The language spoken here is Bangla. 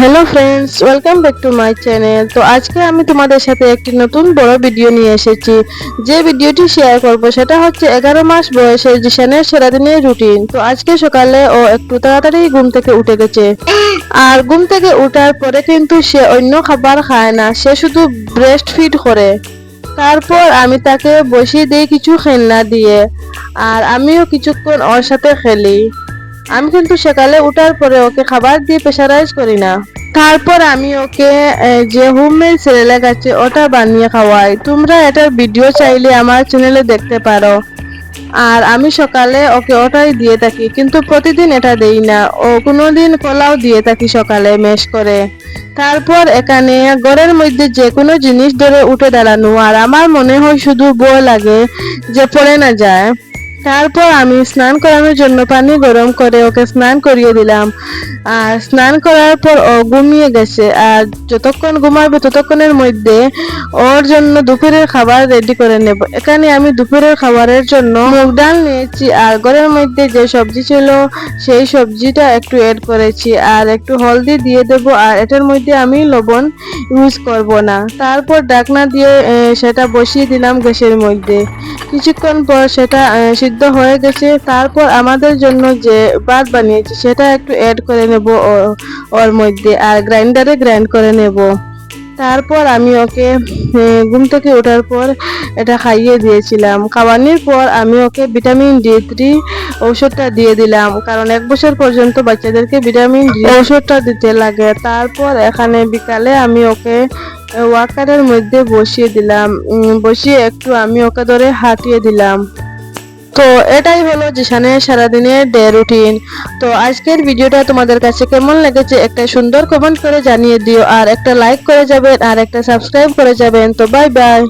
Hello friends, welcome back to my channel. তো আজকে আমি তোমাদের সাথে একটি নতুন বড় ভিডিও নিয়ে এসেছি। যে ভিডিওটি শেয়ার করব সেটা হচ্ছে 11 মাস বয়সের জিশানের সারাদিনের রুটিন। তো আজকে সকালে ও একটু তাড়াতাড়ি ঘুম থেকে উঠে গেছে, আর ঘুম থেকে উঠার পরে কিন্তু সে অন্য খাবার খায় না, সে শুধু ব্রেস্ট ফিড করে। তারপর আমি তাকে বসিয়ে দিই কিছু খেলনা দিয়ে, আর আমিও কিছুক্ষণ ওর সাথে খেলি। আমি কিন্তু সকালে উঠার পরে ওকে খাবার দিয়ে প্রেশারাইজ করি না। তারপর আমি ওকে যে হোমমেড সেরেলাক আছে ওটা বানিয়ে খাওয়াই। তোমরা এটার ভিডিও চাইলে আমার চ্যানেলে দেখতে পারো। আর আমি সকালে ওকে ওটাই দিয়ে থাকি, কিন্তু প্রতিদিন এটা দেই না। ও কোনোদিন কলাও দিয়ে থাকি সকালে ম্যাশ করে। তারপর এখানে ঘরের মধ্যে যে কোনো জিনিস ধরে উঠে দাঁড়ানো, আর আমার মনে হয় শুধু ভয় লাগে যে পড়ে না যায়। তারপর আমি স্নান করানোর জন্য পানি গরম করে ওকে স্নান করিয়ে দিলাম। আর স্নান করার পর ও ঘুমিয়ে গেছে, আর যতক্ষণ ঘুমাবে ততক্ষণের মধ্যে ওর জন্য দুপুরের খাবার রেডি করে নেব। এখানে আমি দুপুরের খাবারের জন্য মুগ ডাল নিয়েছি, আর ঘরের মধ্যে যে সবজি ছিল সেই সবজিটা একটু অ্যাড করেছি, আর একটু হলদি দিয়ে দেব। আর এটার মধ্যে আমি লবণ ইউজ করব না। তারপর ঢাকনা দিয়ে সেটা বসিয়ে দিলাম গ্যাসের মধ্যে। কিছুক্ষণ পর সেটা সিদ্ধ হয়ে গেছে। তারপর আমাদের জন্য যে ভাত বানিয়েছি সেটা একটু অ্যাড করে নেব ওর মধ্যে, আর গ্রাইন্ডারে গ্রাইন্ড করে নেব। তারপর আমি ওকে ঘুম থেকে ওঠার পর এটা খাইয়ে দিয়েছিলাম। খাওয়ানোর পর আমি ওকে ভিটামিন D3 ঔষধটা দিয়ে দিলাম, কারণ 1 বছর পর্যন্ত বাচ্চাদেরকে ভিটামিন D ঔষধটা দিতে লাগে। তারপর এখানে বিকালে আমি ওকে ওয়াকারের মধ্যে বসিয়ে দিলাম, বসিয়ে একটু আমি ওকে ধরে হাঁটিয়ে দিলাম। তো এটাই হলো জিশানের সারাদিনের ডে রুটিন। তো আজকের ভিডিওটা তোমাদের কাছে কেমন লেগেছে একটা সুন্দর কমেন্ট করে জানিয়ে দিও, আর একটা লাইক করে যাবেন, আর একটা সাবস্ক্রাইব করে যাবেন। তো বাই বাই।